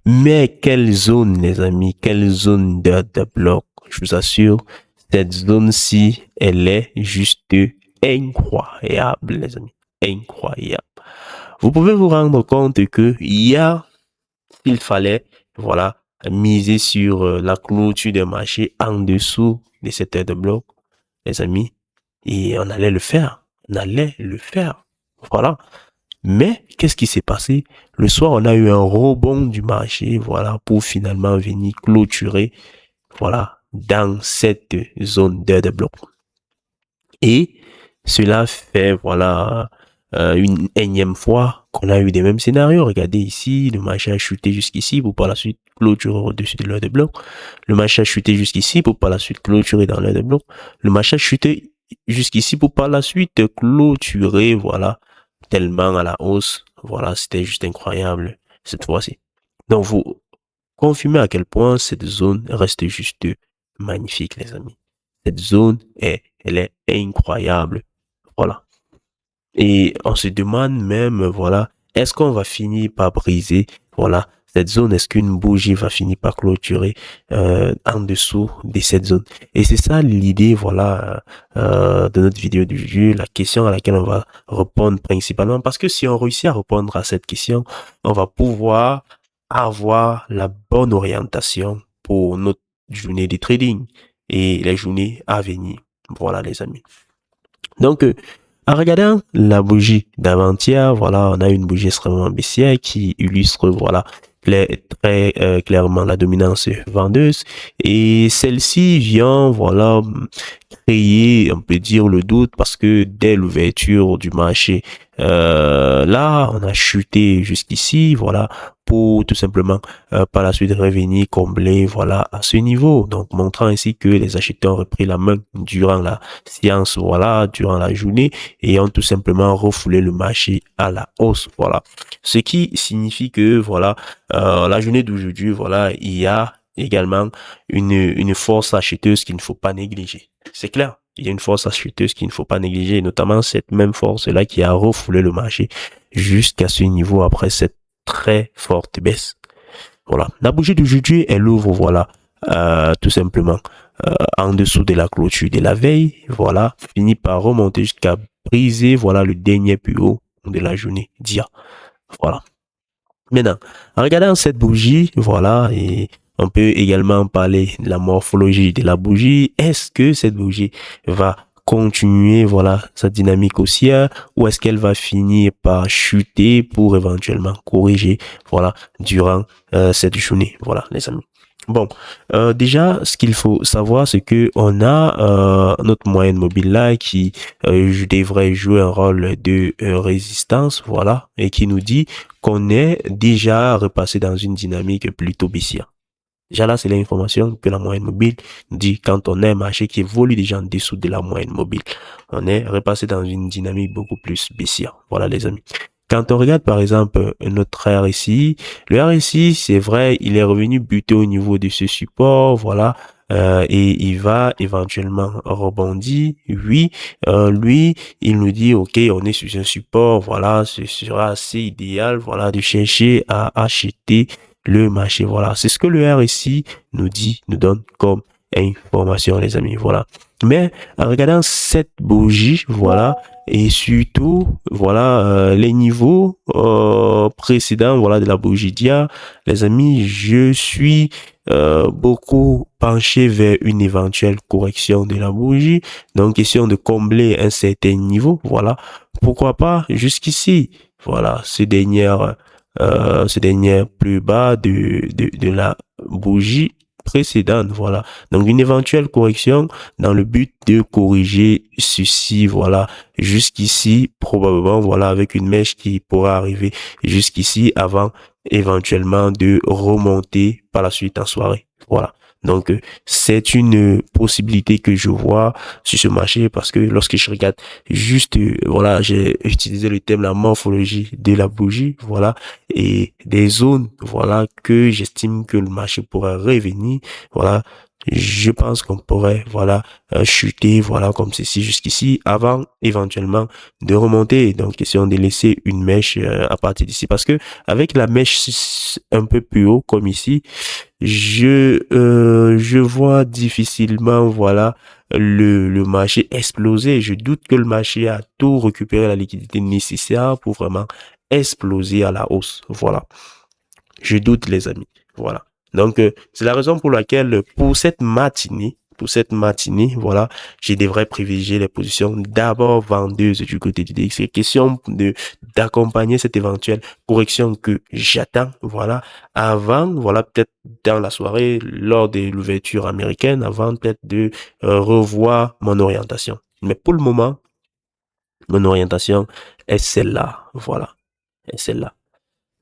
Mais quelle zone, les amis, quelle zone de bloc. Je vous assure, cette zone-ci, elle est juste incroyable, les amis. Incroyable. Vous pouvez vous rendre compte que il fallait, voilà, miser sur la clôture des marchés en dessous de cette aire de bloc, les amis, et on allait le faire. On allait le faire. Voilà. Mais qu'est-ce qui s'est passé? Le soir, on a eu un rebond du marché, voilà, pour finalement venir clôturer, voilà, dans cette zone d'air de bloc. Et cela fait, voilà, une énième fois qu'on a eu des mêmes scénarios. Regardez ici, le marché a chuté jusqu'ici pour par la suite clôturer au-dessus de l'heure de bloc. Le marché a chuté jusqu'ici pour par la suite clôturer dans l'heure de bloc. Le marché a chuté jusqu'ici pour par la suite clôturer, voilà, tellement à la hausse. Voilà, c'était juste incroyable cette fois-ci. Donc, vous confirmez à quel point cette zone reste juste magnifique, les amis. Cette zone elle est incroyable. Voilà. Et on se demande même, voilà, est-ce qu'on va finir par briser, voilà, cette zone? Est-ce qu'une bougie va finir par clôturer en dessous de cette zone? Et c'est ça l'idée, voilà, de notre vidéo du jour, la question à laquelle on va répondre principalement. Parce que si on réussit à répondre à cette question, on va pouvoir avoir la bonne orientation pour notre journée de trading et les journées à venir. Voilà, les amis. Donc, en regardant la bougie d'avant-hier, voilà, on a une bougie extrêmement baissière qui illustre, voilà, très clairement la dominance vendeuse. Et celle-ci vient, voilà, créer, on peut dire, le doute parce que dès l'ouverture du marché, là, on a chuté jusqu'ici, voilà, pour tout simplement par la suite revenir combler, voilà, à ce niveau. Donc, montrant ainsi que les acheteurs ont repris la main durant la séance, voilà, durant la journée et ont tout simplement refoulé le marché à la hausse, voilà. Ce qui signifie que, voilà, la journée d'aujourd'hui, voilà, il y a également une force acheteuse qu'il ne faut pas négliger. C'est clair. Il y a une force acheteuse qu'il ne faut pas négliger, notamment cette même force-là qui a refoulé le marché jusqu'à ce niveau après cette très forte baisse. Voilà. La bougie d'aujourd'hui, elle ouvre, voilà, tout simplement en dessous de la clôture de la veille, voilà, finit par remonter jusqu'à briser, voilà, le dernier plus haut de la journée d'hier. Voilà. Maintenant, en regardant cette bougie, voilà, et on peut également parler de la morphologie de la bougie. Est-ce que cette bougie va continuer, voilà, sa dynamique haussière ou est-ce qu'elle va finir par chuter pour éventuellement corriger, voilà, durant cette journée, voilà, les amis. Bon, déjà, ce qu'il faut savoir, c'est que on a notre moyenne mobile là qui devrait jouer un rôle de résistance, voilà, et qui nous dit qu'on est déjà repassé dans une dynamique plutôt baissière. Déjà là, c'est l'information que la moyenne mobile nous dit quand on a un marché qui évolue déjà en dessous de la moyenne mobile. On est repassé dans une dynamique beaucoup plus baissière. Voilà, les amis. Quand on regarde par exemple notre RSI, le RSI, c'est vrai, il est revenu buter au niveau de ce support, voilà, et il va éventuellement rebondir. Oui, lui, il nous dit, ok, on est sur un support, voilà, ce sera assez idéal, voilà, de chercher à acheter le marché. Voilà, c'est ce que le RSI nous dit, nous donne comme information, les amis. Voilà. Mais en regardant cette bougie, voilà, et surtout, voilà, les niveaux précédents, voilà, de la bougie d'hier, les amis, je suis beaucoup penché vers une éventuelle correction de la bougie. Donc, question de combler un certain niveau, voilà. Pourquoi pas jusqu'ici, voilà, ces dernières plus bas de la bougie précédente, voilà. Donc, une éventuelle correction dans le but de corriger ceci, voilà, jusqu'ici, probablement, voilà, avec une mèche qui pourra arriver jusqu'ici avant éventuellement de remonter par la suite en soirée. Voilà. Donc, c'est une possibilité que je vois sur ce marché parce que lorsque je regarde juste, voilà, j'ai utilisé le thème la morphologie de la bougie, voilà, et des zones, voilà, que j'estime que le marché pourrait revenir, voilà. je pense qu'on pourrait, voilà, chuter, voilà, comme ceci jusqu'ici, avant éventuellement de remonter. Donc, question de laisser une mèche à partir d'ici, parce que avec la mèche un peu plus haut, comme ici, je vois difficilement, voilà, le marché exploser. Je doute que le marché a tout récupéré la liquidité nécessaire pour vraiment exploser à la hausse. Voilà. Je doute, les amis. Voilà. Donc, c'est la raison pour laquelle, pour cette matinée, voilà, je devrais privilégier les positions d'abord vendeuses du côté du DX. C'est question d'accompagner cette éventuelle correction que j'attends, voilà, avant, voilà, peut-être dans la soirée, lors de l'ouverture américaine, avant peut-être de revoir mon orientation. Mais pour le moment, mon orientation est celle-là, voilà, est celle-là.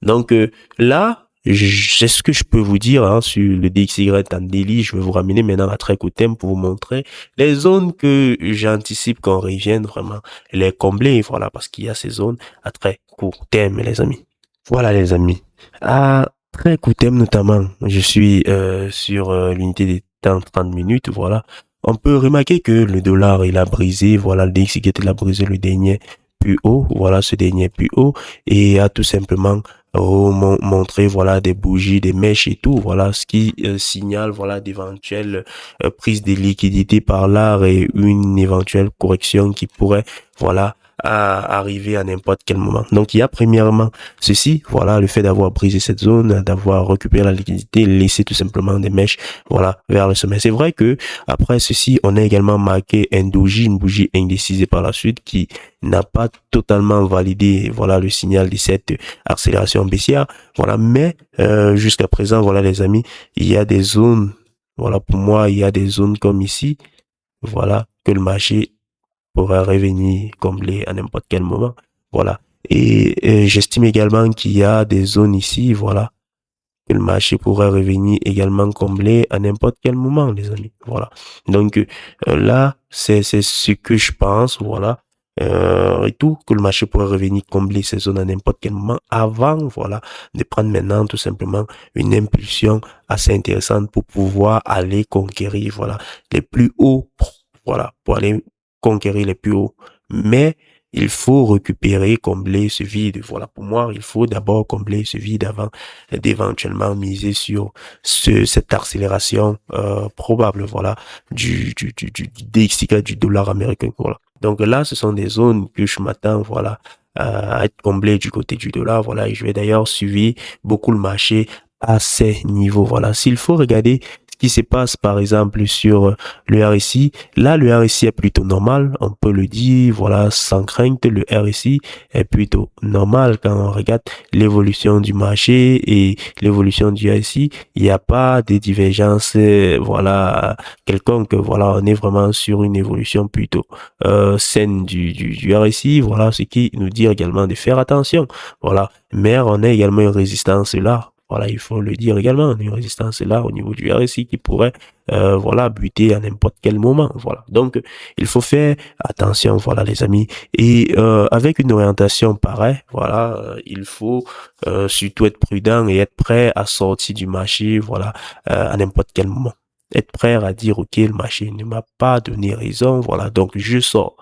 Donc là, c'est ce que je peux vous dire hein, sur le DXY en daily. Je vais vous ramener maintenant à très court terme pour vous montrer les zones que j'anticipe qu'on revienne vraiment les combler. Voilà, parce qu'il y a ces zones à très court terme, les amis. Voilà, les amis. À très court terme notamment, je suis sur l'unité des temps 30 minutes. Voilà. On peut remarquer que le dollar, il a brisé. Voilà, le DXY, il a brisé le dernier plus haut. Voilà, ce dernier plus haut. Et a tout simplement montrer voilà des bougies, des mèches et tout, voilà ce qui signale voilà d'éventuelles prises de liquidité par là et une éventuelle correction qui pourrait voilà arriver à n'importe quel moment. Donc il y a premièrement ceci, voilà le fait d'avoir brisé cette zone, d'avoir récupéré la liquidité, laisser tout simplement des mèches voilà vers le sommet. C'est vrai que après ceci, on a également marqué un doji, une bougie indécisée par la suite qui n'a pas totalement validé voilà le signal de cette accélération baissière. Voilà, mais jusqu'à présent, voilà les amis, il y a des zones, voilà pour moi, il y a des zones comme ici, voilà, que le marché pourra revenir combler à n'importe quel moment. Voilà. Et j'estime également qu'il y a des zones ici, voilà, que le marché pourrait revenir également combler à n'importe quel moment, les amis. Voilà. Donc là, c'est ce que je pense, voilà. Et tout, que le marché pourrait revenir combler ces zones à n'importe quel moment avant, voilà, de prendre maintenant tout simplement une impulsion assez intéressante pour pouvoir aller conquérir, voilà, les plus hauts, voilà, pour aller conquérir les plus hauts. Mais il faut récupérer, combler ce vide. Voilà, pour moi, il faut d'abord combler ce vide avant d'éventuellement miser sur cette accélération probable, voilà, du DXY, du dollar américain, voilà. Donc là, ce sont des zones que je m'attends, voilà, à être comblées du côté du dollar, voilà, et je vais d'ailleurs suivre beaucoup le marché à ces niveaux, voilà. S'il faut regarder ce qui se passe, par exemple, sur le RSI, là, le RSI est plutôt normal, on peut le dire, voilà, sans crainte, le RSI est plutôt normal quand on regarde l'évolution du marché et l'évolution du RSI. Il n'y a pas de divergence, voilà, quelconque, voilà, on est vraiment sur une évolution plutôt saine du RSI, voilà, ce qui nous dit également de faire attention, voilà, mais on a également une résistance là. Voilà, il faut le dire également, une résistance là au niveau du RSI qui pourrait, voilà, buter à n'importe quel moment. Voilà. Donc, il faut faire attention, voilà, les amis. Et avec une orientation pareille, voilà, il faut surtout être prudent et être prêt à sortir du marché, voilà, à n'importe quel moment. Être prêt à dire, ok, le marché ne m'a pas donné raison, voilà, donc je sors.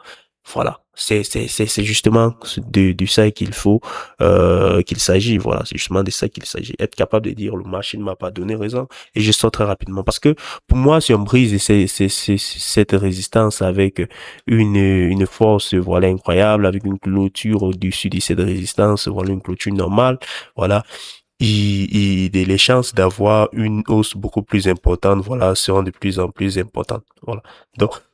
Voilà, c'est justement de ça qu'il faut qu'il s'agit. Voilà, c'est justement de ça qu'il s'agit. Être capable de dire le marché ne m'a pas donné raison et je sors très rapidement. Parce que pour moi, si on brise cette résistance avec une force voilà incroyable, avec une clôture au-dessus de cette résistance, voilà une clôture normale, voilà les chances d'avoir une hausse beaucoup plus importante, voilà, seront de plus en plus importantes, voilà.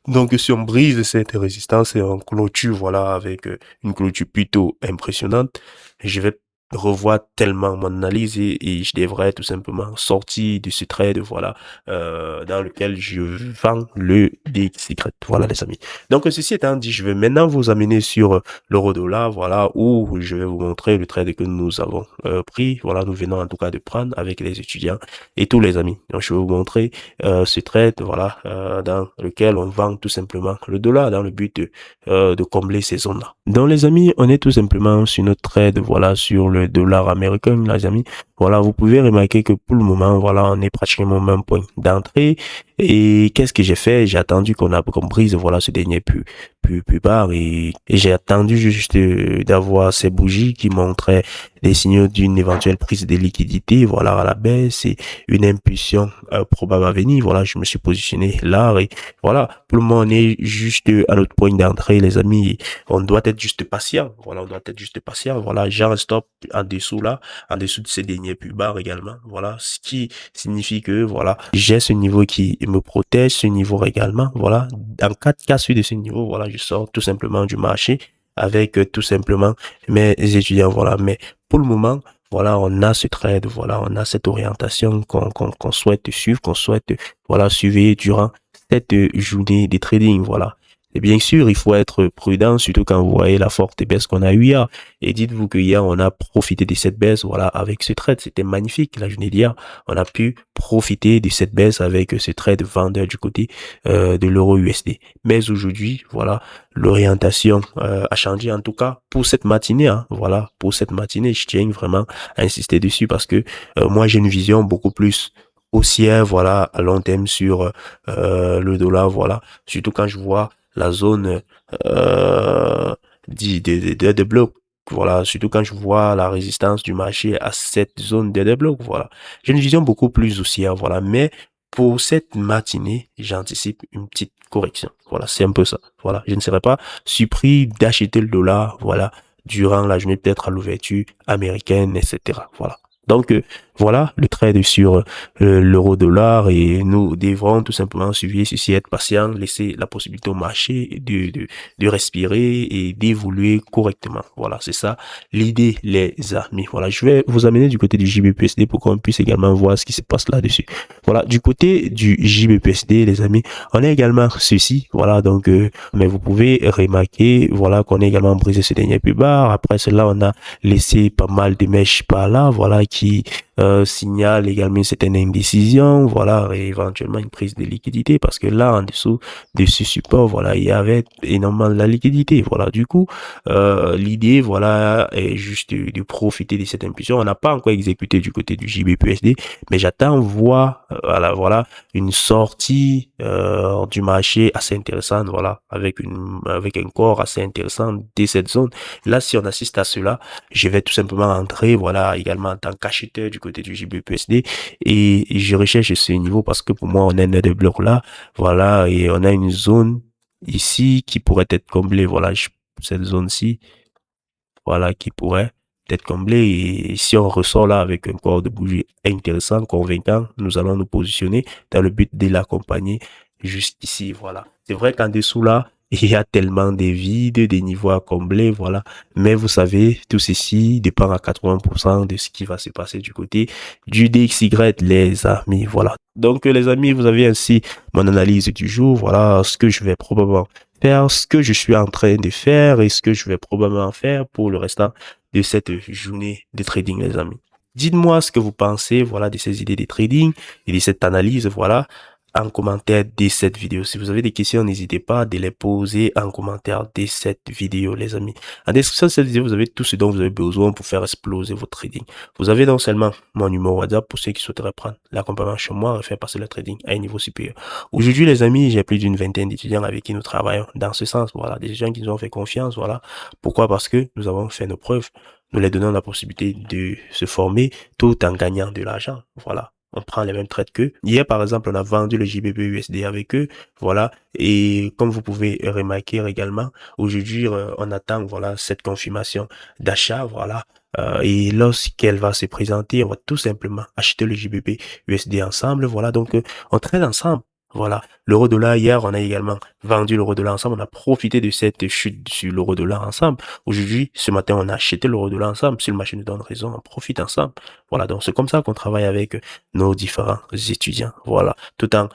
Donc si on brise cette résistance et on clôture, voilà, avec une clôture plutôt impressionnante, je vais revoir tellement mon analyse et je devrais tout simplement sortir de ce trade, voilà, dans lequel je vends le DXY, voilà, les amis. Donc, ceci étant dit, je vais maintenant vous amener sur l'euro-dollar, voilà, où je vais vous montrer le trade que nous avons pris, voilà, nous venons en tout cas de prendre avec les étudiants et tous les amis. Donc, je vais vous montrer ce trade, voilà, dans lequel on vend tout simplement le dollar dans le but de combler ces zones-là. Donc, les amis, on est tout simplement sur notre trade, voilà, sur le dollar américain, les amis, voilà, vous pouvez remarquer que pour le moment, voilà, on est pratiquement au même point d'entrée. Et qu'est-ce que j'ai fait? J'ai attendu qu'on brise, voilà, ce dernier plus bas et j'ai attendu juste d'avoir ces bougies qui montraient les signaux d'une éventuelle prise de liquidité, voilà, à la baisse et une impulsion probable à venir. Voilà, je me suis positionné là et voilà, pour le moment, on est juste à notre point d'entrée, les amis. On doit être juste patient. Voilà, on doit être juste patient. Voilà, j'ai un stop en dessous là, en dessous de ces derniers plus bas également. Voilà, ce qui signifie que, voilà, j'ai ce niveau qui me protège, ce niveau également. Voilà, en 4 cas sur de ce niveau, voilà, je sors tout simplement du marché avec tout simplement mes étudiants. Voilà, mais pour le moment, voilà, on a ce trade, voilà, on a cette orientation qu'on souhaite suivre, qu'on souhaite, voilà, suivre durant cette journée de trading, voilà. Et bien sûr, il faut être prudent, surtout quand vous voyez la forte baisse qu'on a eue hier. Et dites-vous que hier, on a profité de cette baisse, voilà, avec ce trade. C'était magnifique, la journée d'hier. On a pu profiter de cette baisse avec ce trade vendeur du côté de l'euro USD. Mais aujourd'hui, voilà, l'orientation a changé, en tout cas, pour cette matinée, hein, voilà, pour cette matinée, je tiens vraiment à insister dessus parce que moi, j'ai une vision beaucoup plus haussière, voilà, à long terme sur le dollar, voilà. Surtout quand je vois la zone de bloc. Voilà, surtout quand je vois la résistance du marché à cette zone de bloc. Voilà, j'ai une vision beaucoup plus haussière. Voilà, mais pour cette matinée, j'anticipe une petite correction. Voilà, c'est un peu ça. Voilà, je ne serais pas surpris d'acheter le dollar. Voilà, durant la journée, peut-être à l'ouverture américaine, etc. Voilà. Donc, voilà le trade sur l'euro-dollar et nous devrons tout simplement suivre ceci, être patient, laisser la possibilité au marché de respirer et d'évoluer correctement. Voilà, c'est ça l'idée, les amis. Voilà, je vais vous amener du côté du JBPSD pour qu'on puisse également voir ce qui se passe là-dessus. Voilà, du côté du JBPSD, les amis, on a également ceci. Voilà, donc, mais vous pouvez remarquer, voilà, qu'on a également brisé ce dernier plus bas. Après cela, on a laissé pas mal de mèches par là, voilà, qui signale également une certaine indécision, voilà, et éventuellement une prise de liquidité, parce que là, en dessous de ce support, voilà, il y avait énormément de la liquidité, voilà, du coup, l'idée, voilà, est juste de profiter de cette impulsion. On n'a pas encore exécuté du côté du JBPSD, mais j'attends voir, voilà, une sortie du marché assez intéressante, voilà, avec un corps assez intéressant de cette zone. Là, si on assiste à cela, je vais tout simplement entrer, voilà, également en tant qu'acheteur du côté du JBPSD et je recherche ce niveau parce que pour moi, on a un des blocs là, voilà, et on a une zone ici qui pourrait être comblée, voilà, cette zone-ci, voilà, qui pourrait être comblée et si on ressort là avec un corps de bougie intéressant, convaincant, nous allons nous positionner dans le but de l'accompagner juste ici, voilà. C'est vrai qu'en dessous là, il y a tellement de vides, des niveaux à combler, voilà. Mais vous savez, tout ceci dépend à 80% de ce qui va se passer du côté du DXY, les amis, voilà. Donc, les amis, vous avez ainsi mon analyse du jour, voilà ce que je vais probablement faire, ce que je suis en train de faire et ce que je vais probablement faire pour le restant de cette journée de trading, les amis. Dites-moi ce que vous pensez, voilà, de ces idées de trading et de cette analyse, voilà, en commentaire de cette vidéo. Si vous avez des questions, n'hésitez pas à les poser en commentaire de cette vidéo, les amis. En description de cette vidéo, vous avez tout ce dont vous avez besoin pour faire exploser votre trading. Vous avez non seulement mon numéro WhatsApp pour ceux qui souhaiteraient prendre l'accompagnement chez moi et faire passer le trading à un niveau supérieur. Aujourd'hui, les amis, j'ai plus d'une vingtaine d'étudiants avec qui nous travaillons dans ce sens. Voilà, des gens qui nous ont fait confiance. Voilà. Pourquoi? Parce que nous avons fait nos preuves. Nous leur donnons la possibilité de se former tout en gagnant de l'argent. Voilà. On prend les mêmes trades qu'eux. Hier, par exemple, on a vendu le JBP USD avec eux. Voilà. Et comme vous pouvez remarquer également, aujourd'hui, on attend, voilà, cette confirmation d'achat. Voilà. Et lorsqu'elle va se présenter, on va tout simplement acheter le JBP USD ensemble. Voilà. Donc, on trade ensemble. Voilà. L'euro-dollar, hier, on a également vendu l'euro-dollar ensemble. On a profité de cette chute sur l'euro-dollar ensemble. Aujourd'hui, ce matin, on a acheté l'euro-dollar ensemble. Si le marché nous donne raison, on profite ensemble. Voilà. Donc, c'est comme ça qu'on travaille avec nos différents étudiants. Voilà. Tout en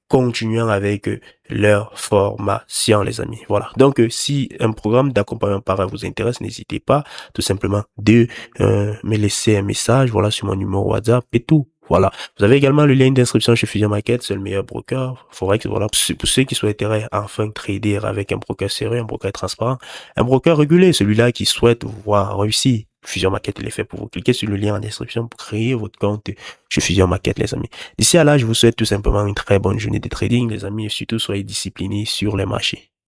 continuant avec leur formation, les amis. Voilà. Donc, si un programme d'accompagnement parent vous intéresse, n'hésitez pas tout simplement de me laisser un message, voilà, sur mon numéro WhatsApp et tout. Voilà. Vous avez également le lien d'inscription chez Fusion Market, c'est le meilleur broker Forex. Voilà. Pour ceux qui souhaiteraient enfin trader avec un broker sérieux, un broker transparent, un broker régulé, celui-là qui souhaite voir réussir Fusion Market, il est fait pour vous. Cliquez sur le lien en description pour créer votre compte chez Fusion Market, les amis. D'ici à là, je vous souhaite tout simplement une très bonne journée de trading, les amis, et surtout soyez disciplinés sur les marchés.